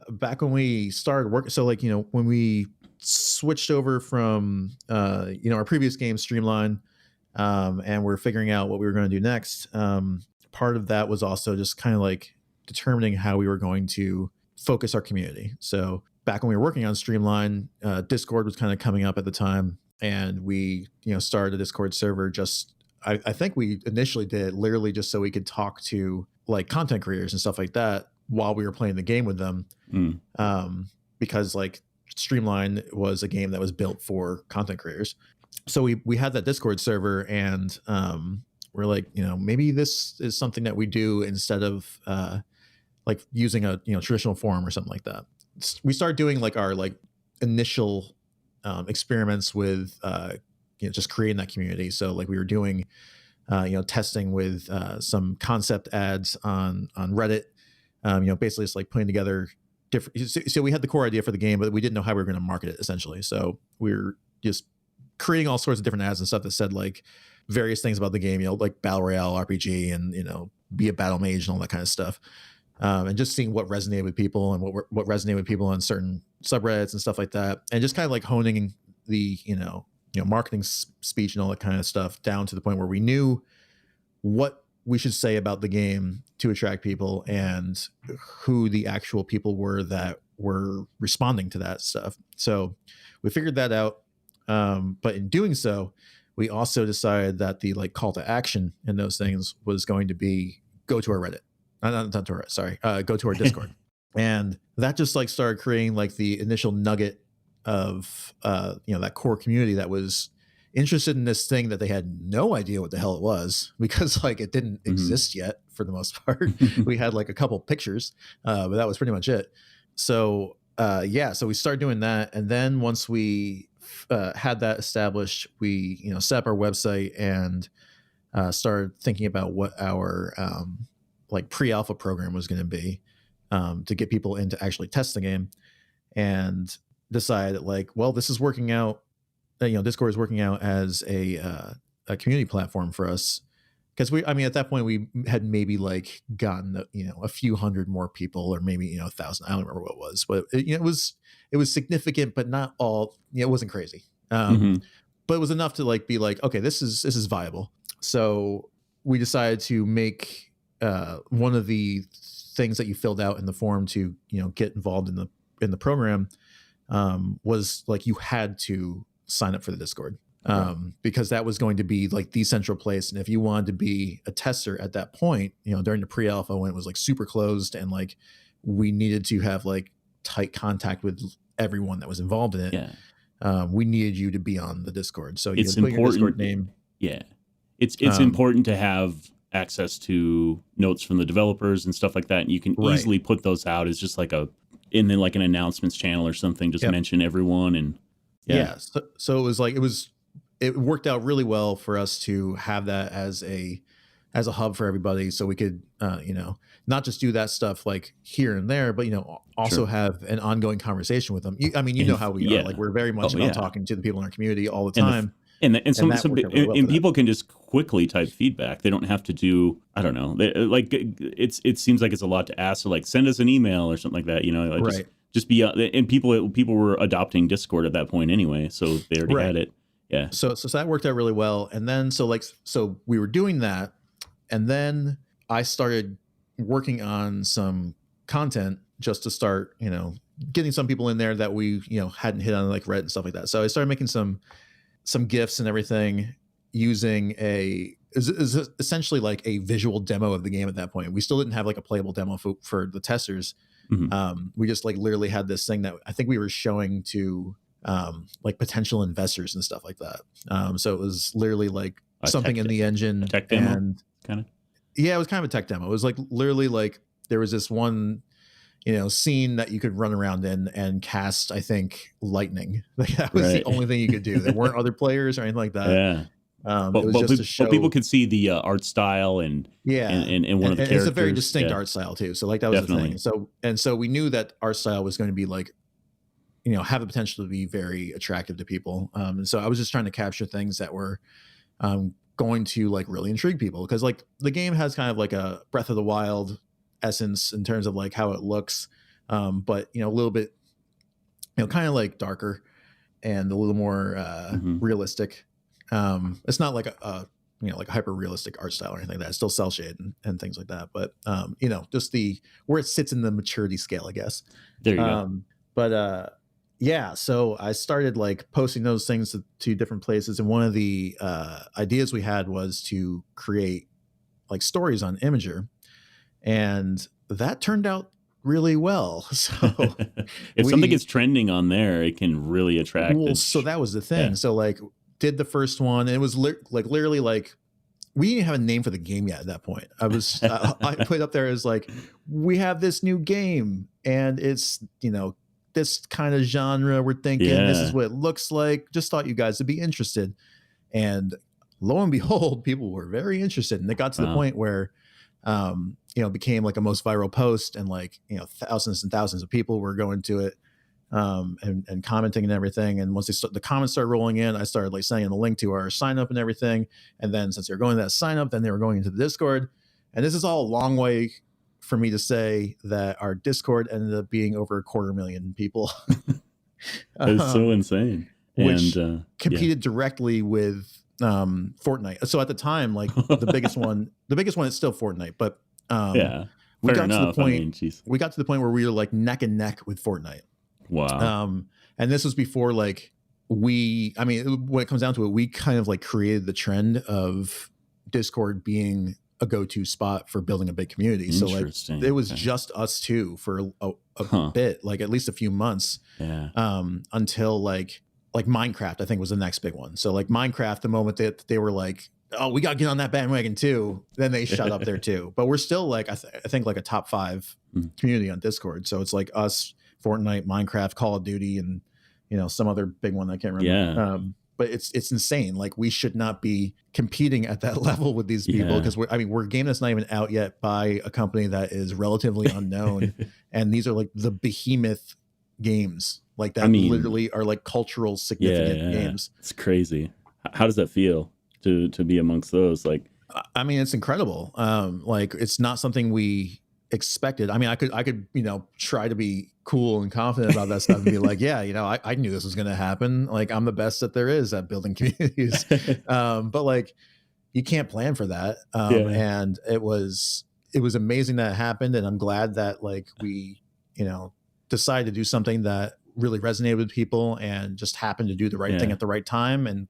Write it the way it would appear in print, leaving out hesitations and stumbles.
back when we started working, so like, when we switched over from, our previous game, Streamline, and we're figuring out what we were going to do next. Part of that was also just kind of like determining how we were going to focus our community. So back when we were working on Streamline, Discord was kind of coming up at the time, and we, started a Discord server. I think we initially did it literally just so we could talk to like content creators and stuff like that while we were playing the game with them. Because like Streamline was a game that was built for content creators. So we had that Discord server, and we're like, maybe this is something that we do instead of like using a traditional forum or something like that. We started doing like our like initial experiments with just creating that community. So like we were doing testing with some concept ads on Reddit. Basically it's like putting together different. So we had the core idea for the game, but we didn't know how we were going to market it essentially. So we were just creating all sorts of different ads and stuff that said like various things about the game, like battle royale RPG and be a battle mage and all that kind of stuff. And just seeing what resonated with people and what resonated with people on certain subreddits and stuff like that, and just kind of like honing the marketing speech and all that kind of stuff down to the point where we knew what we should say about the game to attract people and who the actual people were that were responding to that stuff. So we figured that out. But in doing so, we also decided that the like call to action in those things was going to be go to our Reddit. Go to our Discord. And that just like started creating like the initial nugget of that core community that was interested in this thing that they had no idea what the hell it was, because like it didn't exist yet for the most part. We had like a couple pictures, but that was pretty much it. So so we started doing that, and then once we had that established, we set up our website and started thinking about what our like pre-alpha program was going to be to get people in to actually test the game, and decided like, well, this is working out. Discord is working out as a community platform for us, because at that point we had maybe like gotten a few hundred more people, or maybe 1,000. I don't remember what it was, but it was significant, but not all. It wasn't crazy, but it was enough to like be like, okay, this is viable. So we decided to make one of the things that you filled out in the form to get involved in the program was like you had to sign up for the Discord, because that was going to be like the central place. And if you wanted to be a tester at that point, during the pre-alpha when it was like super closed and like we needed to have like tight contact with everyone that was involved in it, we needed you to be on the Discord. So you put your Discord name. Yeah, it's important to have access to notes from the developers and stuff like that, and you can easily put those out as just like in like an announcements channel or something. Just mention everyone, and so it was like it worked out really well for us to have that as a hub for everybody, so we could not just do that stuff like here and there, but also have an ongoing conversation with them. Know how we are, like we're very much about talking to the people in our community all the time. And people can just quickly type feedback. They don't have to do, I don't know, it seems like it's a lot to ask. So like send us an email or something like that, just be, and people were adopting Discord at that point anyway, so they already had it. Yeah. So that worked out really well. And then so we were doing that, and then I started working on some content just to start, getting some people in there that we, hadn't hit on like Reddit and stuff like that. So I started making some GIFs and everything using is essentially like a visual demo of the game at that point. We still didn't have like a playable demo for the testers. We just like literally had this thing that I think we were showing to like potential investors and stuff like that. So it was literally like something in the engine. A tech demo, and kind of. Yeah, it was kind of a tech demo. It was like literally like there was this one scene that you could run around in and cast, I think, lightning. Like that was the only thing you could do. There weren't other players or anything like that. Yeah. It was just a show. But people could see the art style and one of the characters. It's a very distinct art style too. So like that was the thing. So we knew that art style was going to be like, have the potential to be very attractive to people. And so I was just trying to capture things that were going to like really intrigue people, because like the game has kind of like a Breath of the Wild essence in terms of like how it looks, but a little bit, kind of like darker and a little more realistic. It's not like a like a hyper realistic art style or anything like that. It's still cell shade and things like that. But just where it sits in the maturity scale, I guess. There you go. But yeah, so I started like posting those things to different places, and one of the ideas we had was to create like stories on Imager, and that turned out really well. So if something is trending on there, it can really attract. Well, so that was the thing. Yeah. So like did the first one, and it was literally like we didn't have a name for the game yet at that point. I was I put up there as like, we have this new game and it's this kind of genre we're thinking. This is what it looks like. Just thought you guys would be interested. And lo and behold, people were very interested. And it got to the point where, it became like a most viral post, and like, thousands and thousands of people were going to it and commenting and everything. And once the comments started rolling in, I started like sending the link to our sign up and everything. And then since they were going to that sign up, then they were going into the Discord. And this is all a long way for me to say that our Discord ended up being over 250,000 people. It's so insane. Which competed directly with Fortnite. So at the time, like the biggest one is still Fortnite, but we got to the point where we were like neck and neck with Fortnite. Wow. And this was before like when it comes down to it, we kind of like created the trend of Discord being a go-to spot for building a big community. So like it was just us two for a bit, like at least a few months. Yeah. Until like Minecraft, I think, was the next big one. So like Minecraft, the moment that they were like, oh, we got to get on that bandwagon too, then they shut up there too. But we're still like, I think like a top 5 community on Discord. So it's like us, Fortnite, Minecraft, Call of Duty, and some other big one I can't remember. Yeah. But it's insane. Like we should not be competing at that level with these people, because we're a game that's not even out yet by a company that is relatively unknown, and these are like the behemoth games like that. Literally are like cultural significant games. It's crazy. How does that feel to be amongst those? Like, it's incredible. Like it's not something we expected. I could try to be cool and confident about that stuff and be like, I knew this was going to happen. Like I'm the best that there is at building communities. But like you can't plan for that. And it was amazing that it happened. And I'm glad that like we, decided to do something that really resonated with people and just happened to do the right thing at the right time. And